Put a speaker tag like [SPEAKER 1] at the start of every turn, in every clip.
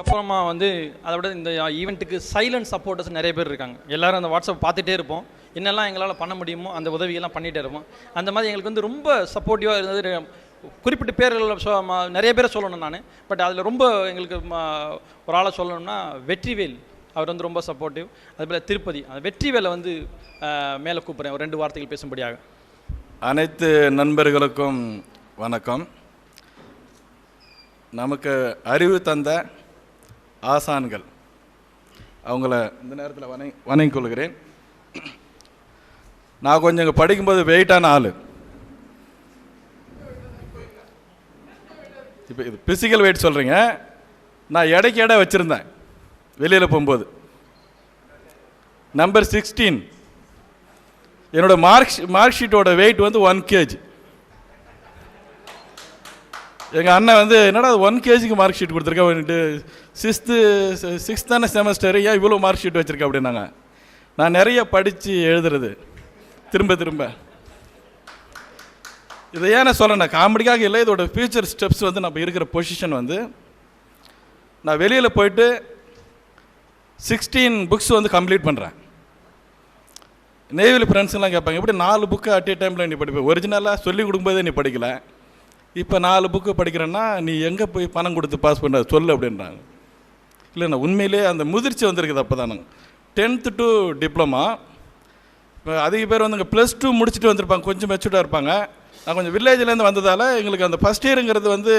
[SPEAKER 1] அப்புறமா வந்து அதை விட இந்த ஈவெண்ட்டுக்கு சைலண்ட் சப்போர்ட்டர்ஸ் நிறைய பேர் இருக்காங்க. எல்லோரும் அந்த வாட்ஸ்அப் பார்த்துட்டே இருப்போம். என்னெல்லாம் எங்களால் பண்ண முடியுமோ அந்த உதவியெல்லாம் பண்ணிகிட்டே இருப்போம். அந்த மாதிரி எங்களுக்கு வந்து ரொம்ப சப்போர்ட்டிவாக இருந்தது. குறிப்பிட்ட பேர்கள் நிறைய பேரை சொல்லணும் நான். பட் அதில் ரொம்ப எங்களுக்கு ஒரு ஆளை சொல்லணும்னா வெற்றிவேல். அவர் வந்து ரொம்ப சப்போர்ட்டிவ். அதுபோல் திருப்பதி அந்த வெற்றிவேலை வந்து மேலே கூப்பிட்றேன் ஒரு 2 வார்த்தைகள் பேசும்படியாக.
[SPEAKER 2] அனைத்து நண்பர்களுக்கும் வணக்கம். நமக்கு அறிவு தந்த ஆசான்கள் அவங்கள இந்த நேரத்தில் வணங்கிக் கொள்கிறேன். நான் கொஞ்சம் இங்கே படிக்கும்போது வெயிட்டான ஆள். இப்போ இது பிசிக்கல் வெயிட் சொல்கிறீங்க. நான் எடைக்கு எடை வச்சுருந்தேன் வெளியில் போகும்போது. நம்பர் 16 என்னோடய மார்க் ஷீட்டோட வெயிட் வந்து 1 kg. எங்கள் அண்ணன் வந்து என்னடா 1 kgக்கு மார்க் ஷீட் கொடுத்துருக்கேன் வந்துட்டு 6th தானே செமஸ்டர், ஏன் இவ்வளோ மார்க் ஷீட் வச்சுருக்கேன் அப்படின்னாங்க. நான் நிறைய படித்து எழுதுறது திரும்ப இதை ஏன் நான் சொல்கிறேன், காமெடிக்காக இல்லை, இதோட ஃபியூச்சர் ஸ்டெப்ஸ் வந்து நம்ம இருக்கிற பொசிஷன் வந்து நான் வெளியில் போயிட்டு 16 புக்ஸ் வந்து கம்ப்ளீட் பண்ணுறேன். நேவியில் ஃப்ரெண்ட்ஸ்லாம் கேட்பாங்க, எப்படி 4 புக்கு அட் ஏ டைமில் நீ படிப்பேன்? ஒரிஜினலாக சொல்லிக் கொடுக்கும்போதே நீ படிக்கலை, இப்போ 4 புக்கு படிக்கிறேன்னா நீ எங்கே போய் பணம் கொடுத்து பாஸ் பண்ண சொல்லு அப்படின்றாங்க. இல்லைண்ணா உண்மையிலே அந்த முதிர்ச்சி வந்திருக்குது. அப்போ தான் நாங்கள் 10th to டிப்ளமா. இப்போ அதிக பேர் வந்து இங்கே +2 முடிச்சுட்டு வந்திருப்பாங்க, கொஞ்சம் மெச்சூர்டாக இருப்பாங்க. நான் கொஞ்சம் வில்லேஜ்லேருந்து வந்ததால் எங்களுக்கு அந்த ஃபஸ்ட் இயருங்கிறது வந்து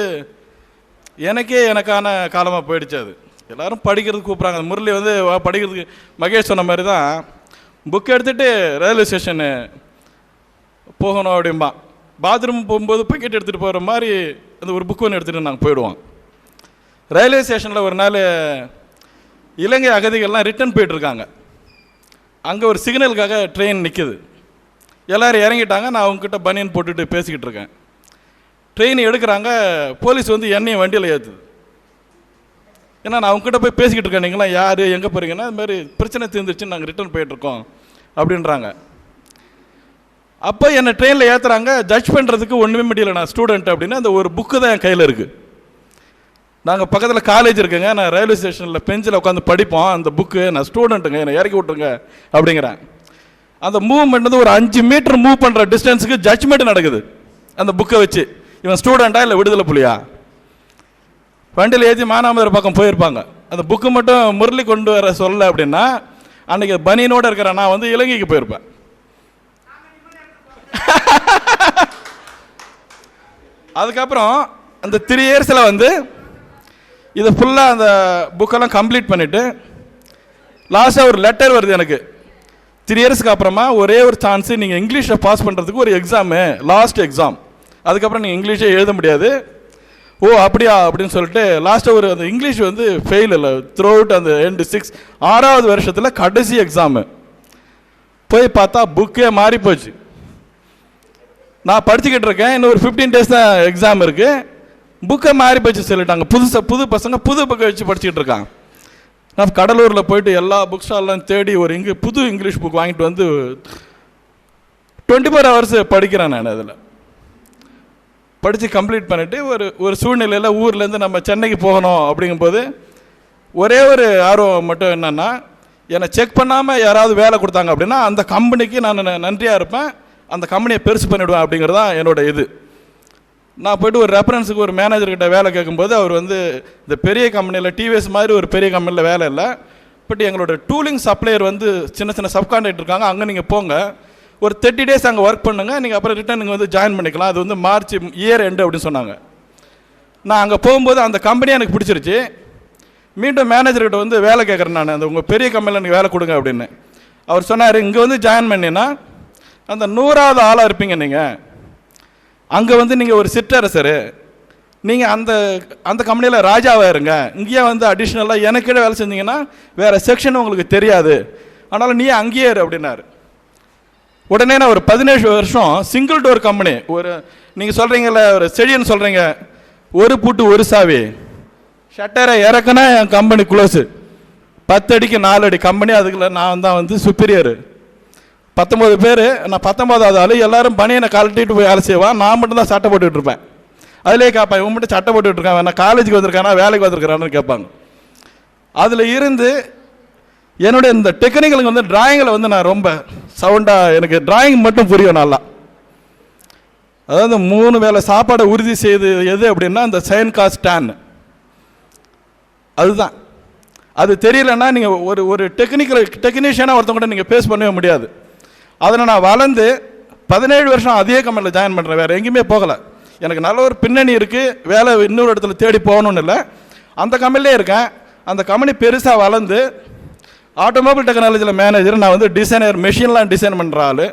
[SPEAKER 2] எனக்கான காலமாக போயிடுச்சு. அது எல்லோரும் படிக்கிறதுக்கு கூப்பிட்றாங்க. அந்த முரளி வந்து படிக்கிறதுக்கு மகேஷ் சொன்ன மாதிரி தான் புக் எடுத்துகிட்டு ரயில்வே ஸ்டேஷனு போகணும் அப்படிம்பா. பாத்ரூம் போகும்போது பாக்கெட் எடுத்துகிட்டு போகிற மாதிரி அந்த ஒரு புக் ஒன்று எடுத்துகிட்டு நாங்கள் போயிடுவோம். ரயில்வே ஸ்டேஷனில் ஒரு நாள் இலங்கை அகதிகள்லாம் ரிட்டன் போயிட்டுருக்காங்க. அங்கே ஒரு சிக்னலுக்காக ட்ரெயின் நிற்கிது. எல்லோரும் இறங்கிட்டாங்க. நான் அவங்கக்கிட்ட பனியன் போட்டுட்டு பேசிக்கிட்டு இருக்கேன். ட்ரெயின் எடுக்கிறாங்க. போலீஸ் வந்து என்னையும் வண்டியில் ஏற்றுது. ஏன்னா நான் அவங்ககிட்ட போய் பேசிக்கிட்டு இருக்கேன், நீங்களாம் யார், எங்கே போகிறீங்கன்னா இது மாதிரி பிரச்சனை தீர்ந்துருச்சு, நாங்கள் ரிட்டர்ன் போயிட்டுருக்கோம் அப்படின்றாங்க. அப்போ என்னை ட்ரெயினில் ஏற்றுறாங்க. ஜட்ஜ் பண்ணுறதுக்கு ஒன்றுமே முடியல, நான் ஸ்டூடெண்ட் அப்படின்னு. அந்த ஒரு புக்கு தான் என் கையில் இருக்குது. நாங்கள் பக்கத்தில் காலேஜ் இருக்குங்க, நான் ரயில்வே ஸ்டேஷனில் பெஞ்சில் உட்காந்து படிப்போம். அந்த புக்கு நான் ஸ்டூடெண்ட்டுங்க, என்னை இறக்கி விட்ருங்க அப்படிங்கிறேன். அந்த மூவ்மெண்ட் வந்து ஒரு 5 மீட்டர் மூவ் பண்ணுற டிஸ்டன்ஸுக்கு ஜட்ஜ்மெண்ட் நடக்குது அந்த புக்கை வச்சு. இவன் ஸ்டூடெண்ட்டா இல்லை விடுதலை புலியா? வண்டியில் ஏற்றி மானாமதுரை பக்கம் போயிருப்பாங்க. அந்த புக்கு மட்டும் முரளி கொண்டு வர சொல்ல அப்படின்னா அன்றைக்கி பனியனோடு இருக்கிற நான் வந்து இலங்கைக்கு போயிருப்பேன். அதுக்கப்புறம் அந்த 3 இயர்ஸில் வந்து இதை ஃபுல்லாக அந்த புக்கெல்லாம் கம்ப்ளீட் பண்ணிவிட்டு லாஸ்ட்டாக ஒரு லெட்டர் வருது எனக்கு. 3 இயர்ஸ்க்கு அப்புறமா ஒரே ஒரு சான்ஸு, நீங்கள் இங்கிலீஷை பாஸ் பண்ணுறதுக்கு ஒரு எக்ஸாமு, லாஸ்ட் எக்ஸாம், அதுக்கப்புறம் நீங்கள் இங்கிலீஷே எழுத முடியாது. ஓ அப்படியா அப்படின்னு சொல்லிட்டு லாஸ்ட்டாக ஒரு அந்த இங்கிலீஷ் வந்து ஃபெயில் இல்லை த்ரூ அவுட் அந்த 6வது வருஷத்தில் கடைசி எக்ஸாமு. போய் பார்த்தா புக்கே மாறி போச்சு. நான் படிச்சுக்கிட்டு இருக்கேன், இன்னும் ஒரு 15 days தான் எக்ஸாம் இருக்குது. புக்கை மாறி போச்சு சொல்லிட்டாங்க. புது பசங்க புது புக்கை வச்சு படிச்சுக்கிட்டு இருக்காங்க. நான் கடலூரில் போயிட்டு எல்லா புக் ஸ்டால்லாம் தேடி ஒரு புது இங்கிலீஷ் புக் வாங்கிட்டு வந்து 24 hours படிக்கிறேன். நான் அதில் படித்து கம்ப்ளீட் பண்ணிவிட்டு ஒரு சூழ்நிலையில் ஊர்லேருந்து நம்ம சென்னைக்கு போகணும் அப்படிங்கும்போது ஒரே ஒரு ஆர்வம் மட்டும் என்னென்னா, என்னை செக் பண்ணாமல் யாராவது வேலை கொடுத்தாங்க அப்படின்னா அந்த கம்பெனிக்கு நான் நன்றியாக இருப்பேன், அந்த கம்பெனியை பெருசு பண்ணிவிடுவேன் அப்படிங்கிறது தான் என்னோட இது. நான் போய்ட்டு ஒரு ரெஃபரன்ஸுக்கு ஒரு மேனேஜர்கிட்ட வேலை கேட்கும்போது அவர் வந்து இந்த பெரிய கம்பெனியில் டிவிஎஸ் மாதிரி ஒரு பெரிய கம்பெனியில் வேலை இல்லை, பட் எங்களோட டூலிங் சப்ளையர் வந்து சின்ன சப்கான்ட்ராக்ட் இருக்காங்க, அங்கே நீங்கள் போங்க, ஒரு 30 days அங்கே ஒர்க் பண்ணுங்கள், நீங்கள் அப்புறம் ரிட்டர்ன் நீங்கள் வந்து ஜாயின் பண்ணிக்கலாம், அது வந்து மார்ச் இயர் எண்டு அப்படின்னு சொன்னாங்க. நான் அங்கே போகும்போது அந்த கம்பெனியை எனக்கு பிடிச்சிருச்சு. மீண்டும் மேனேஜர்கிட்ட வந்து வேலை கேட்குறேன் நான், அந்த உங்கள் பெரிய கம்பெனியில் எனக்கு வேலை கொடுங்க அப்படின்னு. அவர் சொன்னார், இங்கே வந்து ஜாயின் பண்ணினா அந்த 100வது ஆளாக இருப்பீங்க, நீங்கள் அங்கே வந்து நீங்கள் ஒரு சிற்றரசர், நீங்கள் அந்த கம்பெனியில் ராஜாவாக இருங்க, இங்கேயே வந்து அடிஷ்னலாக எனக்கிட்ட வேலை செஞ்சீங்கன்னா வேறு செக்ஷன் உங்களுக்கு தெரியாது, ஆனாலும் நீ அங்கேயே இரு அப்படின்னாரு. உடனே நான் ஒரு 17 வருஷம் சிங்கிள் டோர் கம்பெனி, ஒரு நீங்கள் சொல்கிறீங்கள ஒரு செடின்னு சொல்கிறீங்க, ஒரு பூட்டு ஒரு சாவி, ஷட்டரை இறக்குனா என் கம்பெனி க்ளோஸு, 10 அடிக்கு 4 அடி கம்பெனி, அதுக்குள்ள நான் தான் வந்து சுப்பீரியரு. 19 பேர், நான் 19வது ஆள். எல்லோரும் பனியனை கழட்டிட்டு போய் வேலை செய்வான், நான் மட்டும்தான் சட்டை போட்டுக்கிட்டு இருப்பேன். அதிலே கேட்பேன், இவன் மட்டும் சட்டை போட்டுக்கிட்டு இருக்கான், நான் காலேஜுக்கு வந்திருக்கானா வேலைக்கு வந்திருக்கிறான்னு கேட்பாங்க. அதில் இருந்து என்னுடைய இந்த டெக்னிக்கலுக்கு வந்து டிராயிங்கில் வந்து நான் ரொம்ப சவுண்டாக, எனக்கு டிராயிங் மட்டும் புரியும் நல்லா. அதாவது 3 வேளை சாப்பாடை உறுதி செய்து எது அப்படின்னா இந்த சைன் காஸ் டேன், அதுதான். அது தெரியலன்னா நீங்கள் ஒரு டெக்னீஷியனாக ஒருத்தவங்க கூட நீங்கள் பேஸ் பண்ணவே முடியாது. அதில் நான் வளர்ந்து 17 வருஷம் அதே கம்பெனியில் ஜாயின் பண்ணுறேன், வேறு எங்கேயுமே போகலை. எனக்கு நல்ல ஒரு பின்னணி இருக்குது, வேலை இன்னொரு இடத்துல தேடி போகணும்னு இல்லை, அந்த கம்பெனிலே இருக்கேன். அந்த கம்பெனி பெருசாக வளர்ந்து ஆட்டோமொபைல் டெக்னாலஜியில் மேனேஜர், நான் வந்து டிசைனர், மெஷின்லாம் டிசைன் பண்ணுற ஆள்.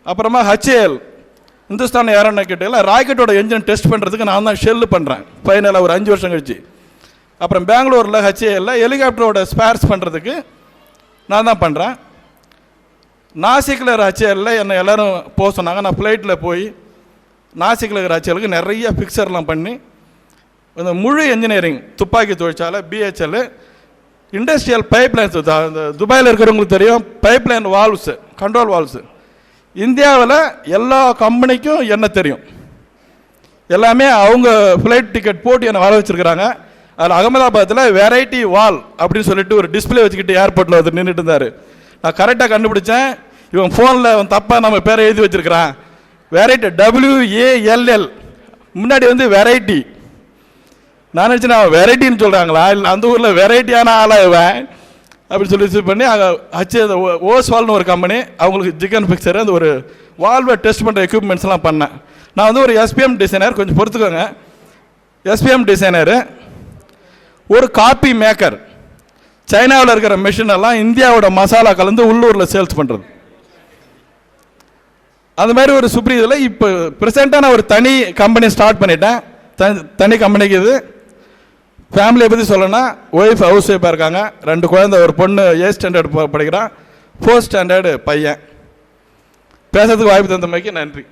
[SPEAKER 2] அப்புறமா HAL இந்துஸ்தான் ஏரோநாட்டிக்கல் ராக்கெட்டோட என்ஜின் டெஸ்ட் பண்ணுறதுக்கு நான் தான் ஷெல்லு பண்ணுறேன் ஃபைனலாக ஒரு 5 வருஷம் கழிச்சு. அப்புறம் பெங்களூரில் HAL ஹெலிகாப்டரோட ஸ்பேர்ஸ் பண்ணுறதுக்கு நான் தான் பண்ணுறேன். நாசிக்கில் இருக்கிற HAL என்னை எல்லோரும் போக சொன்னாங்க. நான் ஃப்ளைட்டில் போய் நாசிக்கில் இருக்கிற HALக்கு நிறைய பிக்சர்லாம் பண்ணி இந்த முழு என்ஜினியரிங், துப்பாக்கி தொழிற்சாலை, BHL, இண்டஸ்ட்ரியல் பைப்லைன்ஸ், இந்த துபாயில் இருக்கிறவங்களுக்கு தெரியும் பைப்லைன் வால்வ்ஸு, கண்ட்ரோல் வால்வ்ஸு, இந்தியாவில் எல்லா கம்பெனிக்கும் என்ன தெரியும், எல்லாமே அவங்க ஃப்ளைட் டிக்கெட் போட்டு என்னை வர வச்சுருக்கிறாங்க. அதில் அகமதாபாத்தில் வெரைட்டி வால் அப்படின்னு சொல்லிட்டு ஒரு டிஸ்பிளே வச்சுக்கிட்டு ஏர்போர்ட்டில் வந்து நின்றுட்டு இருந்தார். நான் கரெக்டாக கண்டுபிடிச்சேன், இவன் ஃபோனில் அவன் தப்பாக நம்ம பேரை எழுதி வச்சுருக்கிறான். வெரைட்டி WALL முன்னாடி வந்து வெரைட்டி. நான் நினச்சேன் அவன் வெரைட்டின்னு சொல்கிறாங்களா, இல்லை அந்த ஊரில் வெரைட்டியான ஆளாக இவன் அப்படின்னு சொல்லி ரிசீவ் பண்ணி ஓஸ்வால்னு ஒரு கம்பெனி, அவங்களுக்கு ஜிகன் பிக்சர் அந்த ஒரு வால்வை டெஸ்ட் பண்ணுற எக்யூப்மெண்ட்ஸ்லாம் பண்ணேன். நான் வந்து ஒரு SPM டிசைனர், கொஞ்சம் பொறுத்துக்கோங்க. SPM டிசைனரு, ஒரு காப்பி மேக்கர், சைனாவில் இருக்கிற மிஷின் எல்லாம் இந்தியாவோட மசாலா கலந்து உள்ளூரில் சேல்ஸ் பண்ணுறது, அந்த மாதிரி ஒரு சுப்ரீதில் இப்போ ப்ரெசென்ட்டாக நான் ஒரு தனி கம்பெனி ஸ்டார்ட் பண்ணிட்டேன். தனி கம்பெனிக்கு இது. ஃபேமிலியை பற்றி சொல்லணும்னா ஒய்ஃப் ஹவுஸ் ஒய்ஃபாக இருக்காங்க, 2 குழந்தை, ஒரு பொண்ணு 8th ஸ்டாண்டர்ட் படிக்கிறான், 4th ஸ்டாண்டர்டு பையன். பேசுறதுக்கு வாய்ப்பு தந்தமைக்கு நன்றி.